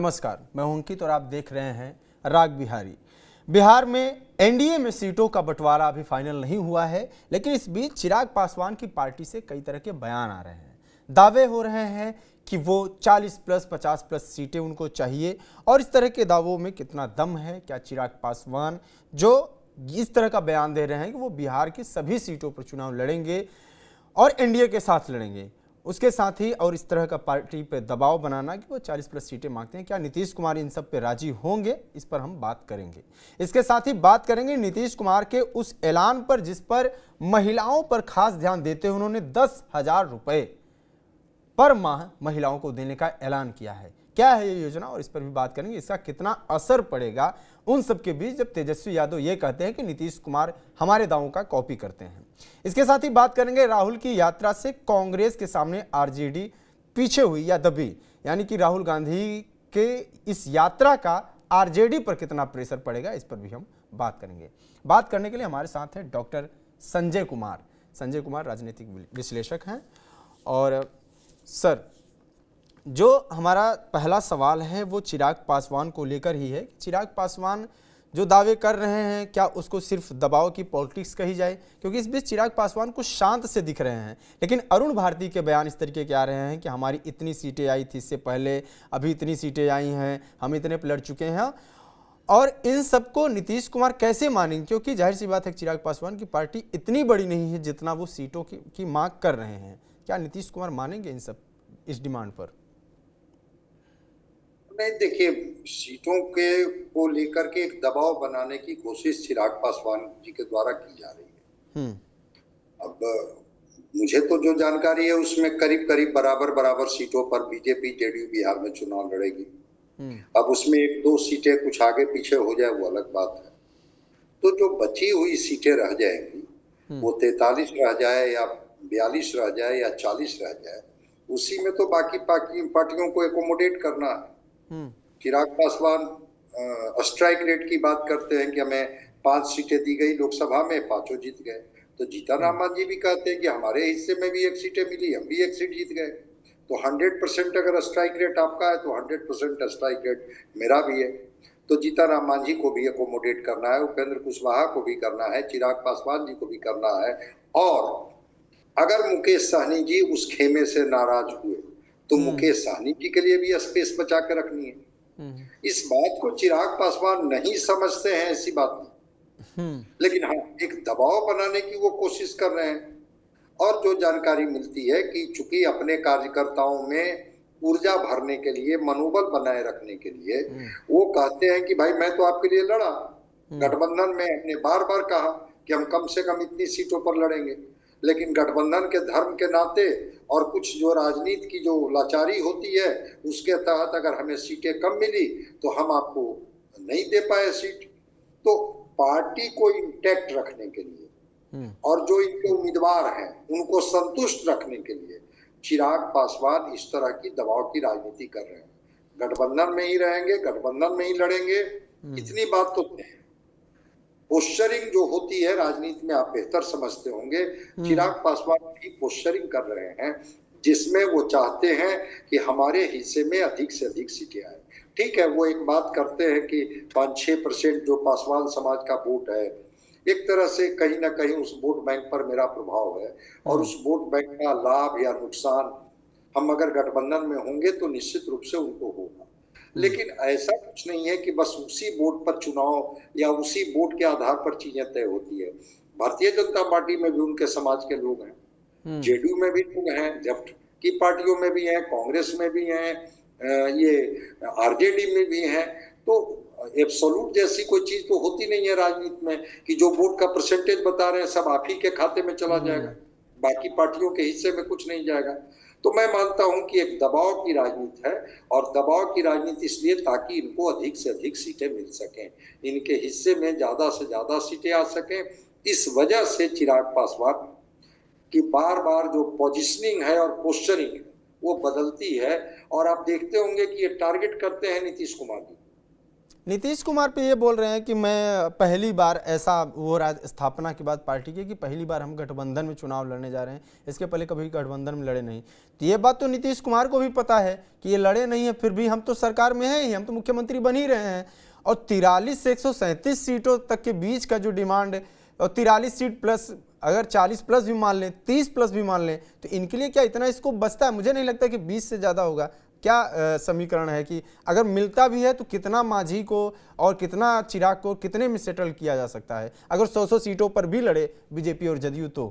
नमस्कार, मैं हूं अंकित और आप देख रहे हैं राग बिहारी। बिहार में एनडीए में सीटों का बंटवारा अभी फाइनल नहीं हुआ है, लेकिन इस बीच चिराग पासवान की पार्टी से कई तरह के बयान आ रहे हैं। दावे हो रहे हैं कि वो 40 प्लस 50 प्लस सीटें उनको चाहिए। और इस तरह के दावों में कितना दम है? क्या चिराग पासवान जो इस तरह का बयान दे रहे हैं कि वो बिहार की सभी सीटों पर चुनाव लड़ेंगे और एनडीए के साथ लड़ेंगे, उसके साथ ही और इस तरह का पार्टी पे दबाव बनाना कि वो 40 प्लस सीटें मांगते हैं, क्या नीतीश कुमार इन सब पे राजी होंगे? इस पर हम बात करेंगे। इसके साथ ही बात करेंगे नीतीश कुमार के उस ऐलान पर जिस पर महिलाओं पर खास ध्यान देते हुए उन्होंने 10,000 रुपए पर माह महिलाओं को देने का ऐलान किया है। क्या है ये योजना और इस पर भी बात करेंगे। इसका कितना असर पड़ेगा उन सब के बीच जब तेजस्वी यादव ये कहते हैं कि नीतीश कुमार हमारे दावों का कॉपी करते हैं। इसके साथ ही बात करेंगे राहुल की यात्रा से कांग्रेस के सामने आरजेडी पीछे हुई या दबी, यानी कि राहुल गांधी के इस यात्रा का आरजेडी पर कितना प्रेशर पड़ेगा, इस पर भी हम बात करेंगे। बात करने के लिए हमारे साथ है डॉक्टर संजय कुमार। संजय कुमार राजनीतिक विश्लेषक हैं। और सर, जो हमारा पहला सवाल है वो चिराग पासवान को लेकर ही है। चिराग पासवान जो दावे कर रहे हैं, क्या उसको सिर्फ दबाव की पॉलिटिक्स कही जाए? क्योंकि इस बीच चिराग पासवान कुछ शांत से दिख रहे हैं, लेकिन अरुण भारती के बयान इस तरीके के आ रहे हैं कि हमारी इतनी सीटें आई थी इससे पहले, अभी इतनी सीटें आई हैं, हम इतने पे लड़ चुके हैं। और इन सबको नीतीश कुमार कैसे मानेंगे? क्योंकि जाहिर सी बात है चिराग पासवान की पार्टी इतनी बड़ी नहीं है जितना वो सीटों की मांग कर रहे हैं। क्या नीतीश कुमार मानेंगे इन सब इस डिमांड पर? नहीं, देखिए, सीटों के को लेकर के एक दबाव बनाने की कोशिश चिराग पासवान जी के द्वारा की जा रही है। अब मुझे तो जो जानकारी है उसमें करीब करीब बराबर सीटों पर बीजेपी जेडीयू बिहार में चुनाव लड़ेगी। अब उसमें एक दो सीटें कुछ आगे पीछे हो जाए वो अलग बात है। तो जो बची हुई सीटें रह जाएंगी वो 43 रह जाए या 42 रह जाए या 40 रह जाए, उसी में तो बाकी पार्टियों को एकोमोडेट करना है। चिराग पासवान स्ट्राइक रेट की बात करते हैं कि हमें 5 सीटें दी गई लोकसभा में, 5 जीत गए। तो जीतन राम जी भी कहते हैं कि हमारे हिस्से में भी 1 सीटें मिली, हम भी 1 सीट जीत गए। तो 100% अगर स्ट्राइक रेट आपका है तो 100% स्ट्राइक रेट मेरा भी है। तो जीतन राम मांझी को भी एकोमोडेट करना है, उपेंद्र कुशवाहा को भी करना है, चिराग पासवान जी को भी करना है। और अगर मुकेश सहनी जी उस खेमे से नाराज हुए तो मुकेश सहनी जी के लिए भी स्पेस बचा के रखनी है। इस बात को चिराग पासवान नहीं समझते हैं, ऐसी बात नहीं, लेकिन हाँ, एक दबाव बनाने की वो कोशिश कर रहे हैं। और जो जानकारी मिलती है कि चूंकि अपने कार्यकर्ताओं में ऊर्जा भरने के लिए, मनोबल बनाए रखने के लिए वो कहते हैं कि भाई मैं तो आपके लिए लड़ा, गठबंधन में हमने बार बार कहा कि हम कम से कम इतनी सीटों पर लड़ेंगे, लेकिन गठबंधन के धर्म के नाते और कुछ जो राजनीति की जो लाचारी होती है उसके तहत अगर हमें सीटें कम मिली तो हम आपको नहीं दे पाए सीट। तो पार्टी को इंटैक्ट रखने के लिए और जो इनके उम्मीदवार हैं उनको संतुष्ट रखने के लिए चिराग पासवान इस तरह की दबाव की राजनीति कर रहे हैं। गठबंधन में ही रहेंगे, गठबंधन में ही लड़ेंगे, इतनी बात तो है। पोस्चरिंग जो होती है राजनीति में, आप बेहतर समझते होंगे, चिराग पासवान की पोस्चरिंग कर रहे हैं जिसमें वो चाहते हैं कि हमारे हिस्से में अधिक से अधिक सीटें आए। ठीक है, वो एक बात करते हैं कि 5-6% जो पासवान समाज का वोट है, एक तरह से कहीं ना कहीं उस वोट बैंक पर मेरा प्रभाव है और उस वोट बैंक का लाभ या नुकसान हम अगर गठबंधन में होंगे तो निश्चित रूप से उनको होगा। लेकिन ऐसा कुछ नहीं है कि बस उसी वोट पर चुनाव या उसी वोट के आधार पर चीजें तय होती है। भारतीय जनता पार्टी में भी उनके समाज के लोग हैं, जेडीयू में भी लोग हैं, लेफ्ट की पार्टियों में भी हैं, कांग्रेस में भी हैं, ये आरजेडी में भी हैं। तो एब्सोल्यूट जैसी कोई चीज तो होती नहीं है राजनीति में कि जो वोट का परसेंटेज बता रहे हैं सब आप ही के खाते में चला जाएगा, बाकी पार्टियों के हिस्से में कुछ नहीं जाएगा। तो मैं मानता हूं कि एक दबाव की राजनीति है और दबाव की राजनीति इसलिए ताकि इनको अधिक से अधिक सीटें मिल सकें, इनके हिस्से में ज्यादा से ज्यादा सीटें आ सकें। इस वजह से चिराग पासवान की बार बार जो पोजिशनिंग है और पोस्चरिंग है वो बदलती है। और आप देखते होंगे कि ये टारगेट करते हैं नीतीश कुमार जी। नीतीश कुमार पे ये बोल रहे हैं कि मैं पहली बार, ऐसा वो स्थापना के बाद पार्टी के, कि पहली बार हम गठबंधन में चुनाव लड़ने जा रहे हैं, इसके पहले कभी गठबंधन में लड़े नहीं। तो ये बात तो नीतीश कुमार को भी पता है कि ये लड़े नहीं है, फिर भी हम तो सरकार में हैं ही, हम तो मुख्यमंत्री बन ही रहे हैं। और 43 से 137 सीटों तक के बीच का जो डिमांड है, और 43 सीट प्लस, अगर 40 प्लस भी मान लें, 30 प्लस भी मान लें, तो इनके लिए क्या इतना इसको बचता है? मुझे नहीं लगता कि 20 से ज़्यादा होगा। क्या समीकरण है कि अगर मिलता भी है तो कितना मांझी को और कितना चिराग को कितने में सेटल किया जा सकता है, अगर 100 सीटों पर भी लड़े बीजेपी और जदयू तो?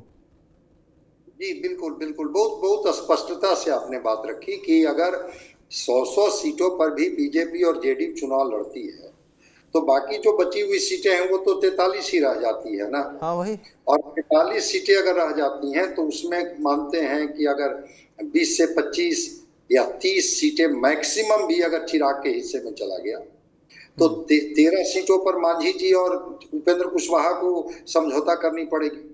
जी बिल्कुल बिल्कुल, बहुत बहुत स्पष्टता से आपने बात रखी कि अगर 100 सीटों पर भी बीजेपी और जेडीयू चुनाव लड़ती है तो बाकी जो बची हुई सीटें हैं वो तो 43 ही रह जाती है ना। हाँ वही। और 43 सीटें अगर रह जाती हैं तो उसमें मानते हैं कि अगर 20 से 25 या 30 सीटें मैक्सिमम भी अगर चिराग के हिस्से में चला गया तो 13 सीटों पर मांझी जी और उपेंद्र कुशवाहा को समझौता करनी पड़ेगी।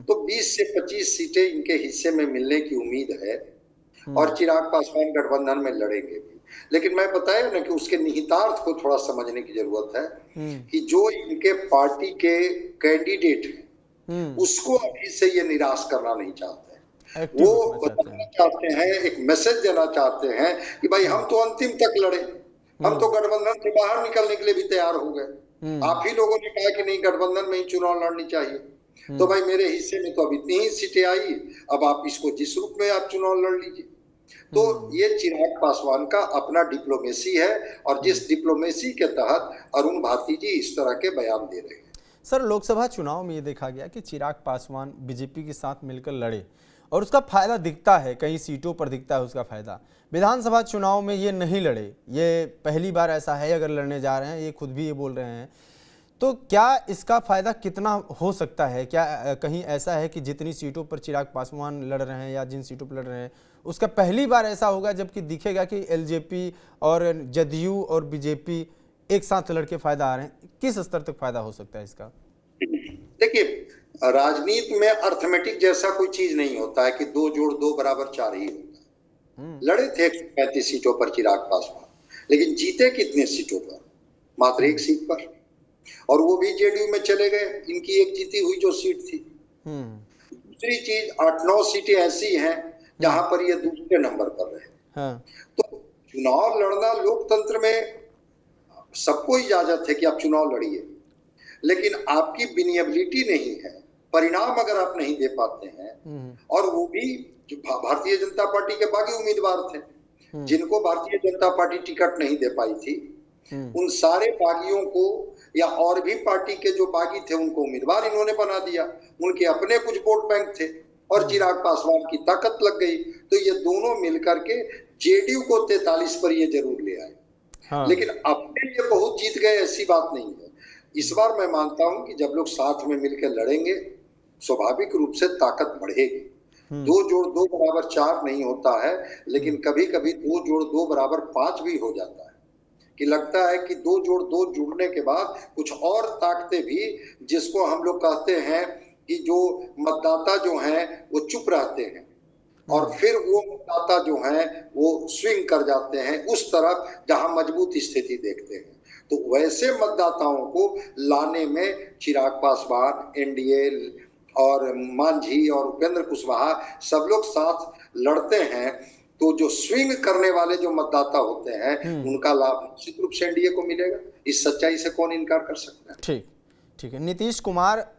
तो 20 से 25 सीटें इनके हिस्से में मिलने की उम्मीद है और चिराग पासवान गठबंधन में लड़ेंगे भी। लेकिन मैं बताया ना कि उसके निहितार्थ को थोड़ा समझने की जरूरत है कि जो इनके पार्टी के कैंडिडेट हैं उसको अभी से ये निराश करना नहीं चाहते। वो बताना चाहते हैं, एक मैसेज देना चाहते हैं कि भाई हम तो अंतिम तक लड़े, हम तो गठबंधन से बाहर निकलने के लिए भी तैयार हो गए। आप ही लोगों ने कहा कि नहीं गठबंधन में ही चुनाव लड़नी चाहिए, तो भाई मेरे हिस्से में तो अभी इतनी ही सीटें आई, अब आप इसको जिस रूप में आप चुनाव लड़ लीजिए। तो ये चिराग पासवान का अपना डिप्लोमेसी है और जिस डिप्लोमेसी के तहत अरुण भारती जी इस तरह के बयान दे रहे हैं। सर, लोकसभा चुनाव में ये देखा गया कि चिराग पासवान बीजेपी के साथ मिलकर लड़े और उसका फायदा दिखता है, कई सीटों पर दिखता है उसका फायदा। विधानसभा चुनाव में ये नहीं लड़े, ये पहली बार ऐसा है अगर लड़ने जा रहे हैं, ये खुद भी ये बोल रहे हैं। तो क्या इसका फायदा कितना हो सकता है? क्या कहीं ऐसा है कि जितनी सीटों पर चिराग पासवान लड़ रहे हैं या जिन सीटों पर लड़ रहे हैं उसका पहली बार ऐसा होगा जबकि दिखेगा कि एलजेपी और जदयू और बीजेपी एक साथ लड़के फायदा आ रहे हैं? किस स्तर तक फायदा हो सकता है इसका? देखिए, राजनीति में अर्थमेटिक जैसा कोई चीज नहीं होता है कि 2 जोड़ 2 बराबर 4 ही होता है। लड़े थे 135 सीटों पर चिराग पासवान, लेकिन जीते कितने सीटों पर? मात्र 1 सीट पर, और वो भी जेडीयू में चले गए। इनकी एक जीती हुई जो सीट थी। दूसरी चीज, 8-9 सीटें ऐसी हैं जहां पर ये दूसरे नंबर पर रहे। तो चुनाव लड़ना लोकतंत्र में सबको इजाजत है कि आप चुनाव लड़िए, लेकिन आपकी विनिएबिलिटी नहीं है, परिणाम अगर आप नहीं दे पाते हैं, और वो भी जो भारतीय जनता पार्टी के बागी उम्मीदवार थे जिनको भारतीय जनता पार्टी टिकट नहीं दे पाई थी, उन सारे बागियों को या और भी पार्टी के जो बागी थे उनको उम्मीदवार इन्होंने बना दिया। उनके अपने कुछ वोट बैंक थे और चिराग पासवान की ताकत लग गई, तो ये दोनों मिलकर के जेडीयू को 43 पर ये जरूर ले आए। लेकिन अपने लिए बहुत जीत गए ऐसी बात नहीं है। इस बार मैं मानता हूं कि जब लोग साथ में मिलकर लड़ेंगे स्वाभाविक रूप से ताकत बढ़ेगी। 2 जोड़ 2 बराबर 4 नहीं होता है, लेकिन कभी कभी 2 जोड़ 2 बराबर 5 भी हो जाता है कि लगता है कि 2 जोड़ 2 जुड़ने के बाद कुछ और ताकतें भी, जिसको हम लोग कहते हैं कि जो मतदाता जो हैं वो चुप रहते हैं और फिर वो मतदाता जो हैं वो स्विंग कर जाते हैं उस तरफ जहां मजबूत स्थिति देखते हैं। तो वैसे मतदाताओं को लाने में चिराग पासवान, एनडीए और मांझी और उपेंद्र कुशवाहा सब लोग साथ लड़ते हैं, तो जो स्विंग करने वाले जो मतदाता होते हैं उनका लाभ निश्चित रूप से एनडीए को मिलेगा। इस सच्चाई से कौन इनकार कर सकता है? ठीक है। नीतीश कुमार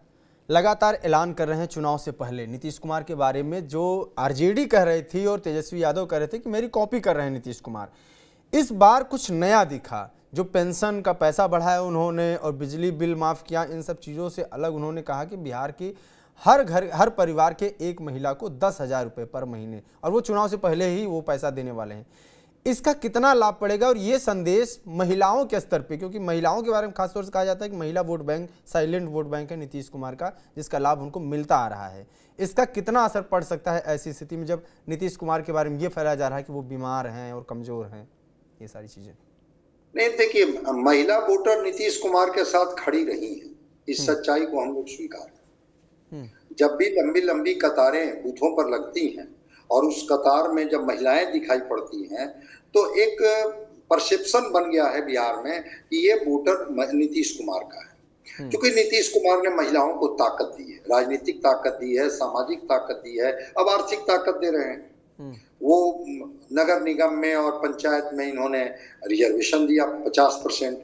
लगातार ऐलान कर रहे हैं चुनाव से पहले। नीतीश कुमार के बारे में जो आरजेडी कह रही थी और तेजस्वी यादव कह रहे थे कि मेरी कॉपी कर रहे हैं नीतीश कुमार, इस बार कुछ नया दिखा। जो पेंशन का पैसा बढ़ाया उन्होंने और बिजली बिल माफ़ किया, इन सब चीज़ों से अलग उन्होंने कहा कि बिहार की हर परिवार के एक महिला को 10,000 रुपये पर महीने, और वो चुनाव से पहले ही वो पैसा देने वाले हैं। इसका कितना लाभ पड़ेगा और ये संदेश महिलाओं के स्तर पे, क्योंकि महिलाओं के बारे में खासतौर से कहा जाता है कि महिला vote bank silent vote bank है नीतीश कुमार का, जिसका लाभ उनको मिलता आ रहा है। इसका कितना असर पड़ सकता है ऐसी स्थिति में जब नीतीश कुमार के बारे में ये फैलाया जा रहा है कि वो बीमार हैं और कमज़ोर हैं, ये सारी चीज़ें? नहीं, देखिए, महिला वोटर नीतीश कुमार के साथ खड़ी रही है, इस सच्चाई को हम लोग स्वीकार हैं। जब भी लंबी लंबी कतारें बूथों पर लगती हैं और उस कतार में जब महिलाएं दिखाई पड़ती हैं तो एक परसेप्शन बन गया है बिहार में कि ये वोटर नीतीश कुमार का है। क्योंकि नीतीश कुमार ने महिलाओं को ताकत दी है, राजनीतिक ताकत दी है, सामाजिक ताकत दी है, अब आर्थिक ताकत दे रहे हैं। वो नगर निगम में और पंचायत में इन्होंने रिजर्वेशन दिया 50%,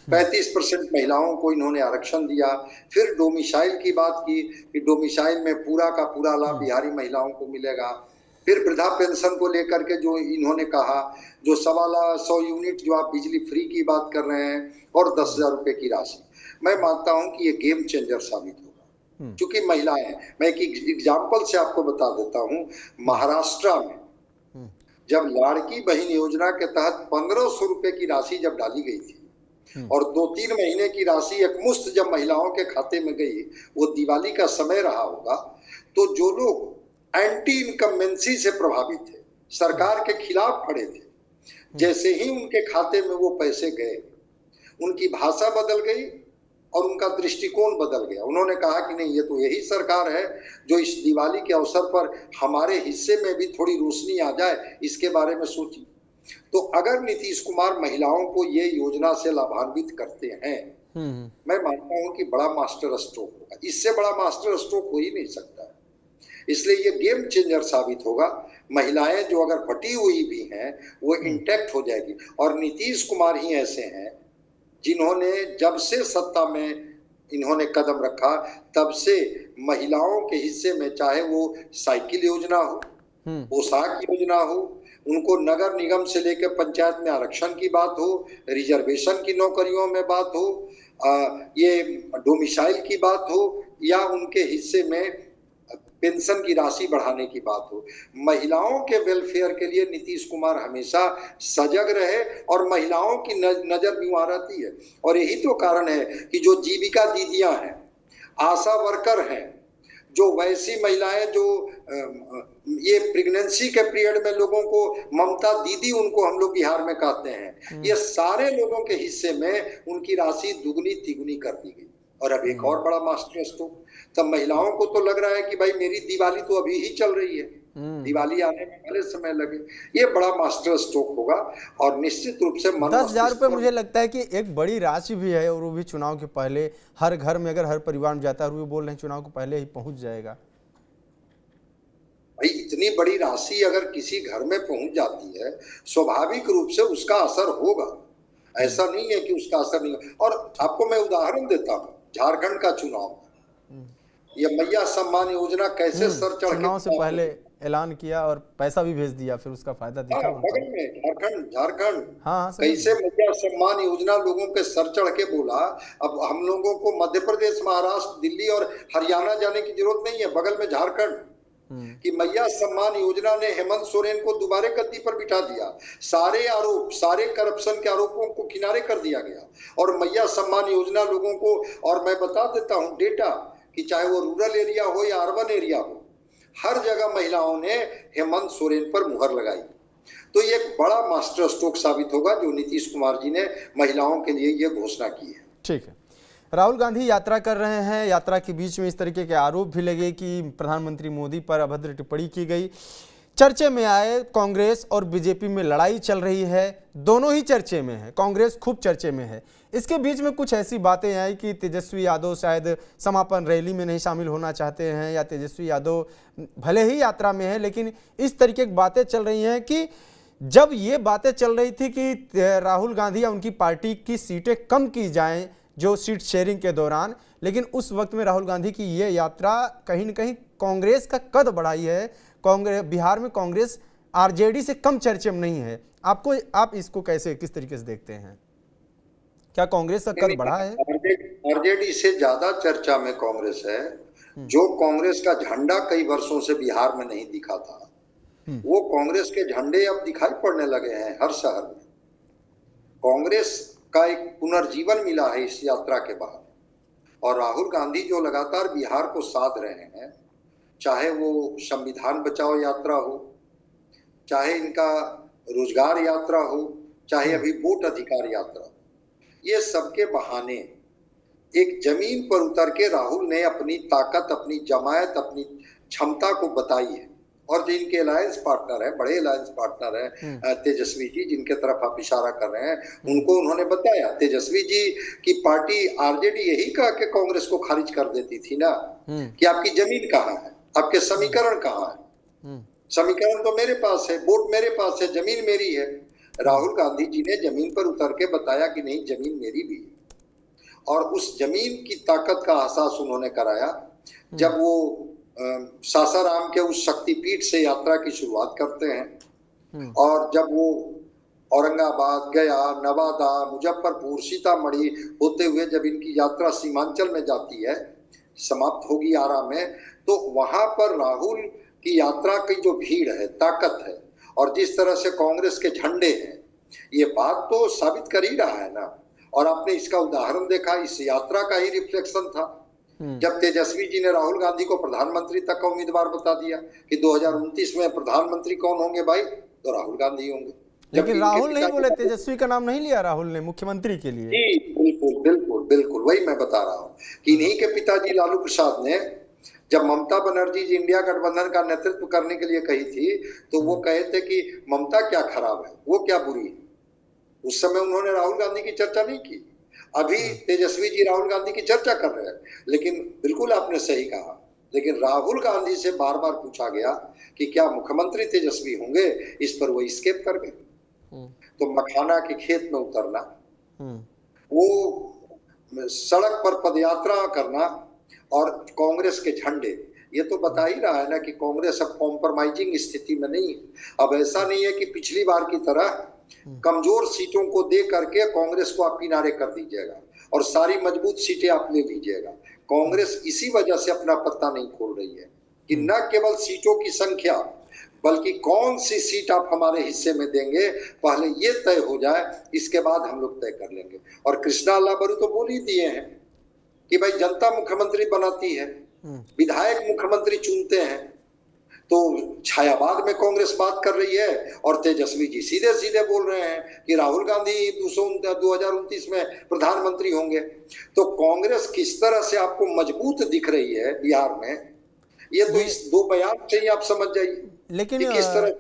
35% महिलाओं को इन्होंने आरक्षण दिया। फिर डोमिसाइल की बात की कि डोमिसाइल में पूरा का पूरा लाभ बिहारी महिलाओं को मिलेगा। फिर वृद्धा पेंशन को लेकर के जो इन्होंने कहा, जो 100 यूनिट जो आप बिजली फ्री की बात कर रहे हैं और 10,000 रुपए की राशि, मैं मानता हूं कि ये गेम चेंजर साबित होगा। क्योंकि महिलाएं, मैं एक एग्जाम्पल से आपको बता देता हूं, महाराष्ट्र में जब लाड़की बहन योजना के तहत 1500 रुपए की राशि जब डाली गई थी और 2-3 महीने की राशि एकमुश्त जब महिलाओं के खाते में गई, वो दिवाली का समय रहा होगा, तो जो लोग एंटी इनकम्बेंसी से प्रभावित थे, सरकार के खिलाफ खड़े थे, जैसे ही उनके खाते में वो पैसे गए, उनकी भाषा बदल गई और उनका दृष्टिकोण बदल गया। उन्होंने कहा कि नहीं, ये तो यही सरकार है जो इस दिवाली के अवसर पर हमारे हिस्से में भी थोड़ी रोशनी आ जाए, इसके बारे में सोची। तो अगर नीतीश कुमार महिलाओं को ये योजना से लाभान्वित करते हैं, मैं मानता हूं कि बड़ा मास्टर स्ट्रोक होगा। इससे बड़ा मास्टर स्ट्रोक हो ही नहीं सकता है। इसलिए ये गेम चेंजर साबित होगा। महिलाएं जो अगर बटी हुई भी हैं, वो इंटैक्ट हो जाएगी। और नीतीश कुमार ही ऐसे हैं जिन्होंने जब से सत्ता में इन्होंने कदम रखा, तब से महिलाओं के हिस्से में, चाहे वो साइकिल योजना हो, पोशाक योजना हो, उनको नगर निगम से लेकर पंचायत में आरक्षण की बात हो, रिजर्वेशन की नौकरियों में बात हो, ये डोमिसाइल की बात हो, या उनके हिस्से में पेंशन की राशि बढ़ाने की बात हो, महिलाओं के वेलफेयर के लिए नीतीश कुमार हमेशा सजग रहे और महिलाओं की नजर भी वहां रहती है। और यही तो कारण है कि जो जीविका दीदियां हैं, आशा वर्कर हैं, जो वैसी महिलाएं जो ये प्रेगनेंसी के पीरियड में लोगों को ममता दीदी उनको हम लोग बिहार में कहते हैं, ये सारे लोगों के हिस्से में उनकी राशि दुगनी तिगुनी कर दी गई। और अब एक और बड़ा मास्टर स्ट्रोक, तब महिलाओं को तो लग रहा है कि भाई मेरी दिवाली तो अभी ही चल रही है, दिवाली आने में पहले समय लगे। ये बड़ा मास्टर स्ट्रोक होगा और निश्चित रूप से 10,000 रुपये मुझे लगता है कि एक बड़ी राशि भी है, और वो भी चुनाव के पहले हर घर में, अगर हर परिवार में जाता है, और वो बोल रहे हैं चुनाव के पहले ही पहुंच जाएगा। भाई इतनी बड़ी राशि अगर किसी घर में पहुंच जाती है, स्वाभाविक रूप से उसका असर होगा। ऐसा नहीं है कि उसका असर नहीं हो। और आपको मैं उदाहरण देता हूँ, झारखंड का चुनाव, ये मैया सम्मान योजना कैसे सर चढ़ के चुनाव से पहले ऐलान किया और पैसा भी भेज दिया, फिर उसका फायदा दिखा उनको। बगल में झारखंड हाँ, कैसे मैया सम्मान योजना लोगों के सर चढ़ के बोला। अब हम लोगों को मध्य प्रदेश, महाराष्ट्र, दिल्ली और हरियाणा जाने की जरूरत नहीं है, बगल में झारखंड कि मैया सम्मान योजना ने हेमंत सोरेन को दोबारा गद्दी पर बिठा दिया। सारे आरोप, सारे करप्शन के आरोपों को किनारे कर दिया गया और मैया सम्मान योजना लोगों को, और मैं बता देता हूं डेटा, कि चाहे वो रूरल एरिया हो या अर्बन एरिया हो, हर जगह महिलाओं ने हेमंत सोरेन पर मुहर लगाई। तो ये एक बड़ा मास्टर स्ट्रोक साबित होगा जो नीतीश कुमार जी ने महिलाओं के लिए ये घोषणा की है। ठीक है, राहुल गांधी यात्रा कर रहे हैं, यात्रा के बीच में इस तरीके के आरोप भी लगे कि प्रधानमंत्री मोदी पर अभद्र टिप्पणी की गई। चर्चे में आए, कांग्रेस और बीजेपी में लड़ाई चल रही है, दोनों ही चर्चे में है, कांग्रेस खूब चर्चे में है। इसके बीच में कुछ ऐसी बातें आई कि तेजस्वी यादव शायद समापन रैली में नहीं शामिल होना चाहते हैं, या तेजस्वी यादव भले ही यात्रा में है, लेकिन इस तरीके की बातें चल रही हैं कि जब ये बातें चल रही थी कि राहुल गांधी या उनकी पार्टी की सीटें कम की जाएं जो सीट शेयरिंग के दौरान, लेकिन उस वक्त में राहुल गांधी की ये यात्रा कहीं न कहीं कांग्रेस का कद बढ़ाई है। कांग्रेस बिहार में कांग्रेस आरजेडी से कम चर्चे में नहीं है। आप इसको कैसे, किस तरीके से देखते हैं? क्या कांग्रेस का कद बढ़ा है? आरजेडी से ज्यादा चर्चा में कांग्रेस है। जो कांग्रेस का झंडा कई वर्षों से बिहार में नहीं दिखा था, वो कांग्रेस के झंडे अब दिखाई पड़ने लगे हैं हर शहर में। कांग्रेस का एक पुनर्जीवन मिला है इस यात्रा के बाद। और राहुल गांधी जो लगातार बिहार को साध रहे हैं, चाहे वो संविधान बचाओ यात्रा हो, चाहे इनका रोजगार यात्रा हो, चाहे अभी वोट अधिकार यात्रा, ये सबके बहाने एक जमीन पर उतर के राहुल ने अपनी ताकत, अपनी जमायत, अपनी क्षमता को बताई है और जो इनके अलायंस पार्टनर है, बड़े अलायंस पार्टनर है तेजस्वी जी, जिनके तरफ आप इशारा कर रहे हैं, उनको उन्होंने बताया। तेजस्वी जी की पार्टी आरजेडी यही कहा कि कांग्रेस को खारिज कर देती थी ना, कि आपकी जमीन कहाँ है, आपके समीकरण कहाँ है। समीकरण तो मेरे पास है, वोट मेरे पास है, जमीन मेरी है। राहुल गांधी जी ने जमीन पर उतर के बताया कि नहीं, जमीन मेरी भी है। और उस जमीन की ताकत का एहसास उन्होंने कराया जब वो सासाराम के उस शक्तिपीठ से यात्रा की शुरुआत करते हैं, और जब वो औरंगाबाद, गया, नवादा, मुजफ्फरपुर, सीतामढ़ी होते हुए जब इनकी यात्रा सीमांचल में जाती है, समाप्त होगी आरा में, तो वहां पर राहुल की यात्रा की जो भीड़ है, ताकत है, और जिस तरह से कांग्रेस के झंडे हैं, ये बात तो साबित कर ही रहा है ना। और आपने इसका उदाहरण देखा, इस यात्रा का ही रिफ्लेक्शन था जब तेजस्वी जी ने राहुल गांधी को प्रधानमंत्री तक का उम्मीदवार बता दिया कि 2029 में प्रधानमंत्री कौन होंगे भाई, तो राहुल गांधी होंगे। लेकिन राहुल नहीं बोले, तेजस्वी का नाम नहीं लिया राहुल ने मुख्यमंत्री के लिए। जी बिल्कुल बिल्कुल बिल्कुल, वही मैं बता रहा हूँ कि इन्हीं के पिताजी लालू प्रसाद ने जब ममता बनर्जी जी इंडिया गठबंधन का नेतृत्व करने के लिए कही थी, तो वो कहे थे कि ममता क्या खराब है, वो क्या बुरी है। उस समय उन्होंने राहुल गांधी की चर्चा नहीं की। अभी तेजस्वी जी राहुल गांधी की चर्चा कर रहे हैं, लेकिन बिल्कुल आपने सही कहा, लेकिन राहुल गांधी से बार बार पूछा गया कि क्या मुख्यमंत्री तेजस्वी होंगे, इस पर वो स्केप कर गए। तो मखाना के खेत में उतरना, वो सड़क पर पदयात्रा करना, और कांग्रेस के झंडे, ये तो बता ही रहा है ना कि कांग्रेस अब कॉम्प्रोमाइजिंग स्थिति में नहीं है। अब ऐसा नहीं है कि पिछली बार की तरह कमजोर सीटों को दे करके कांग्रेस को आप किनारे कर दीजिएगा और सारी मजबूत सीटें आप ले लीजिएगा। कांग्रेस इसी वजह से अपना पत्ता नहीं खोल रही है कि न केवल सीटों की संख्या, बल्कि कौन सी सीट आप हमारे हिस्से में देंगे, पहले ये तय हो जाए, इसके बाद हम लोग तय कर लेंगे। और कृष्णा अल्लाबरू तो बोल ही दिए हैं कि भाई जनता मुख्यमंत्री बनाती है, विधायक मुख्यमंत्री चुनते हैं। तो छायावाद में कांग्रेस बात कर रही है और तेजस्वी जी सीधे सीधे बोल रहे हैं कि राहुल गांधी 2029 में प्रधानमंत्री होंगे। तो कांग्रेस किस तरह से आपको मजबूत दिख रही है बिहार में, ये तो इस दो बयान से ही आप समझ जाइए। लेकिन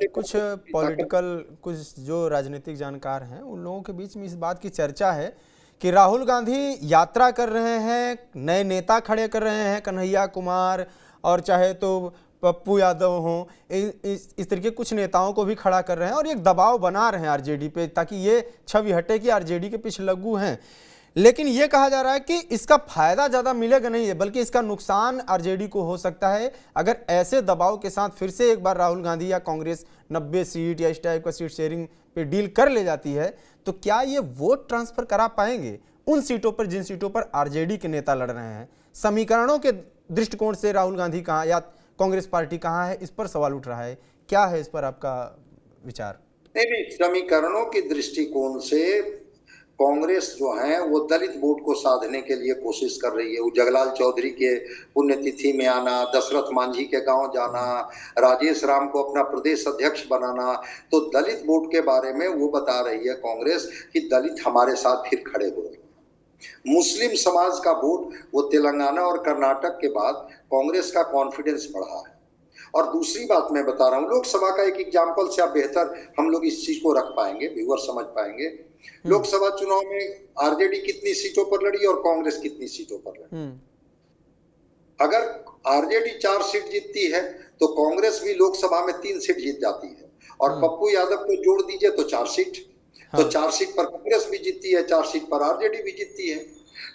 कुछ पॉलिटिकल, कुछ जो राजनीतिक जानकार हैं, उन लोगों के बीच में इस बात की चर्चा है कि राहुल गांधी यात्रा कर रहे हैं, नए नेता खड़े कर रहे हैं, कन्हैया कुमार और चाहे तो पप्पू यादव हों, इस तरीके कुछ नेताओं को भी खड़ा कर रहे हैं और एक दबाव बना रहे हैं आरजेडी पे, ताकि ये छवि हटे कि आरजेडी के पीछे लग्गू हैं। लेकिन ये कहा जा रहा है कि इसका फायदा ज़्यादा मिलेगा नहीं है, बल्कि इसका नुकसान आरजेडी को हो सकता है अगर ऐसे दबाव के साथ फिर से एक बार राहुल गांधी या कांग्रेस 90 सीट या इस टाइप का सीट शेयरिंग पे डील कर ले जाती है, तो क्या ये वोट ट्रांसफर करा पाएंगे उन सीटों पर जिन सीटों पर आरजेडी के नेता लड़ रहे हैं। समीकरणों के दृष्टिकोण से राहुल गांधी कहाँ या कांग्रेस पार्टी कहाँ है, इस पर सवाल उठ रहा है। क्या है इस पर आपका विचार? नहीं, समीकरणों के दृष्टिकोण से कांग्रेस जो है वो दलित वोट को साधने के लिए कोशिश कर रही है। वो जगलाल चौधरी के पुण्यतिथि में आना, दशरथ मांझी के गांव जाना, राजेश राम को अपना प्रदेश अध्यक्ष बनाना, तो दलित वोट के बारे में वो बता रही है कांग्रेस कि दलित हमारे साथ फिर खड़े हो रहे हैं। मुस्लिम समाज का वोट, वो तेलंगाना और कर्नाटक के बाद कांग्रेस का कॉन्फिडेंस बढ़ा है। और दूसरी बात मैं बता रहा हूँ, लोकसभा का एक एग्जाम्पल से आप बेहतर हम लोग इस चीज को रख पाएंगे, व्यूअर समझ पाएंगे। लोकसभा चुनाव में आरजेडी कितनी सीटों पर लड़ी और कांग्रेस कितनी सीटों पर लड़ी। अगर आरजेडी 4 सीट जीतती है तो कांग्रेस भी लोकसभा में 3 सीट जीत जाती है, और पप्पू यादव को जोड़ दीजिए तो 4 सीट। तो 4 सीट पर कांग्रेस भी जीतती है, 4 सीट पर आरजेडी भी जीतती है।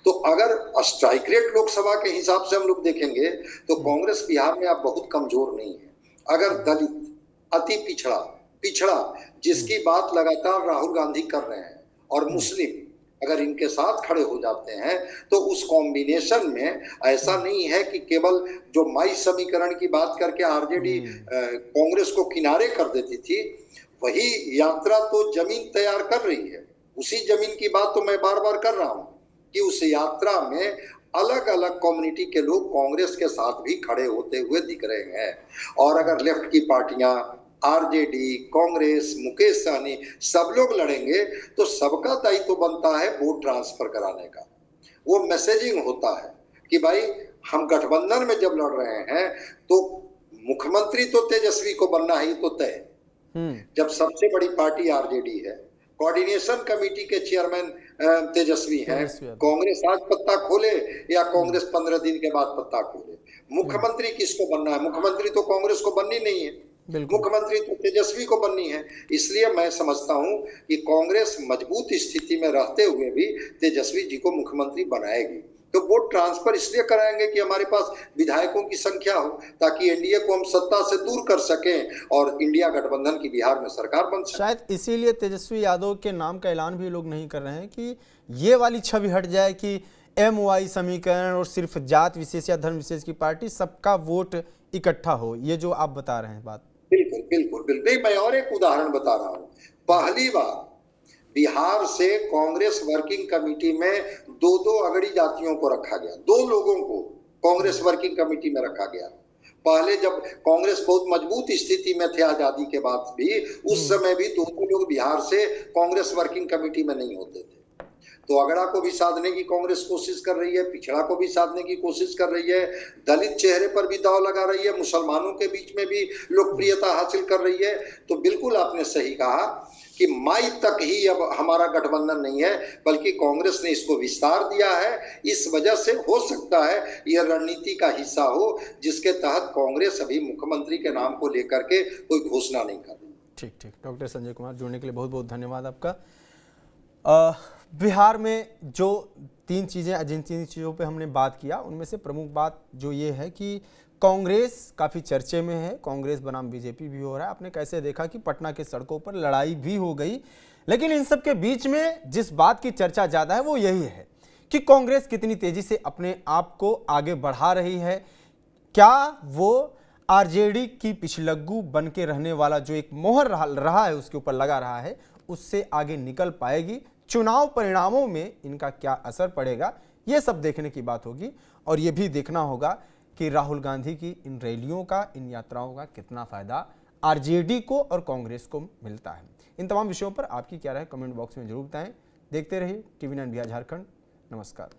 तो अगर स्ट्राइक रेट लोकसभा के हिसाब से हम लोग देखेंगे तो कांग्रेस बिहार में अब बहुत कमजोर नहीं है। अगर दलित, अति पिछड़ा जिसकी बात लगातार राहुल गांधी कर रहे हैं, और मुस्लिम अगर इनके साथ खड़े हो जाते हैं, तो उस कॉम्बिनेशन में ऐसा नहीं है कि केवल जो माई समीकरण की बात करके आरजेडी कांग्रेस को किनारे कर देती थी, वही यात्रा तो जमीन तैयार कर रही है। उसी जमीन की बात तो मैं बार बार कर रहा हूं कि उस यात्रा में अलग अलग कम्युनिटी के लोग कांग्रेस के साथ भी खड़े होते हुए दिख रहे हैं। और अगर लेफ्ट की पार्टियां, आरजेडी, कांग्रेस, मुकेश सहनी सब लोग लड़ेंगे, तो सबका दायित्व बनता है वोट ट्रांसफर कराने का। वो मैसेजिंग होता है कि भाई हम गठबंधन में जब लड़ रहे हैं तो मुख्यमंत्री तो तेजस्वी को बनना ही तो तय है। जब सबसे बड़ी पार्टी आरजेडी है, कोऑर्डिनेशन कमेटी के चेयरमैन तेजस्वी हैं, कांग्रेस आज पत्ता खोले या कांग्रेस 15 दिन के बाद पत्ता खोले, मुख्यमंत्री किसको बनना है? मुख्यमंत्री तो कांग्रेस को बननी नहीं है, मुख्यमंत्री तो तेजस्वी को बननी है। इसलिए मैं समझता हूं कि कांग्रेस मजबूत स्थिति में रहते हुए भी तेजस्वी जी को मुख्यमंत्री बनाएगी। तो वोट ट्रांसफर इसलिए कराएंगे कि हमारे पास विधायकों की संख्या हो, ताकि एनडीए को हम सत्ता से दूर कर सकें और इंडिया गठबंधन की बिहार में सरकार बन सके। शायद इसीलिए तेजस्वी यादव के नाम का ऐलान भी लोग नहीं कर रहे हैं कि ये वाली छवि हट जाए कि MY समीकरण और सिर्फ जात विशेष या धर्म विशेष की पार्टी, सबका वोट इकट्ठा हो, ये जो आप बता रहे हैं बात। बिल्कुल बिल्कुल बिल्कुल। मैं और एक उदाहरण बता रहा हूँ। पहली बार बिहार से कांग्रेस वर्किंग कमेटी में दो अगड़ी जातियों को रखा गया, 2 लोगों को कांग्रेस वर्किंग कमेटी में रखा गया। पहले जब कांग्रेस बहुत मजबूत स्थिति में थे आजादी के बाद भी, उस समय भी 2 लोग बिहार से कांग्रेस वर्किंग कमेटी में नहीं होते थे। तो अगड़ा को भी साधने की कांग्रेस कोशिश कर रही है, पिछड़ा को भी साधने की कोशिश कर रही है, दलित चेहरे पर भी दांव लगा रही है, मुसलमानों के बीच में भी लोकप्रियता हासिल कर रही है। तो बिल्कुल आपने सही कहा कि मई तक ही अब हमारा गठबंधन नहीं है, बल्कि कांग्रेस ने इसको विस्तार दिया है। इस वजह से हो सकता है यह रणनीति का हिस्सा हो, जिसके तहत कांग्रेस अभी मुख्यमंत्री के नाम को लेकर के कोई घोषणा नहीं कर रही। ठीक ठीक। डॉक्टर संजय कुमार, जुड़ने के लिए बहुत बहुत धन्यवाद आपका। बिहार में जो 3 चीज़ें, जिन 3 चीज़ों पे हमने बात किया, उनमें से प्रमुख बात जो ये है कि कांग्रेस काफ़ी चर्चे में है, कांग्रेस बनाम बीजेपी भी हो रहा है। आपने कैसे देखा कि पटना के सड़कों पर लड़ाई भी हो गई, लेकिन इन सब के बीच में जिस बात की चर्चा ज़्यादा है वो यही है कि कांग्रेस कितनी तेज़ी से अपने आप को आगे बढ़ा रही है। क्या वो आरजेडी की पिछलग्गू बन के रहने वाला जो एक मोहर रहा है, उसके ऊपर लगा रहा है, उससे आगे निकल पाएगी? चुनाव परिणामों में इनका क्या असर पड़ेगा, ये सब देखने की बात होगी। और ये भी देखना होगा कि राहुल गांधी की इन रैलियों का, इन यात्राओं का कितना फ़ायदा आरजेडी को और कांग्रेस को मिलता है। इन तमाम विषयों पर आपकी क्या राय कमेंट बॉक्स में जरूर बताएं। देखते रहिए TV9 इंडिया झारखंड। नमस्कार।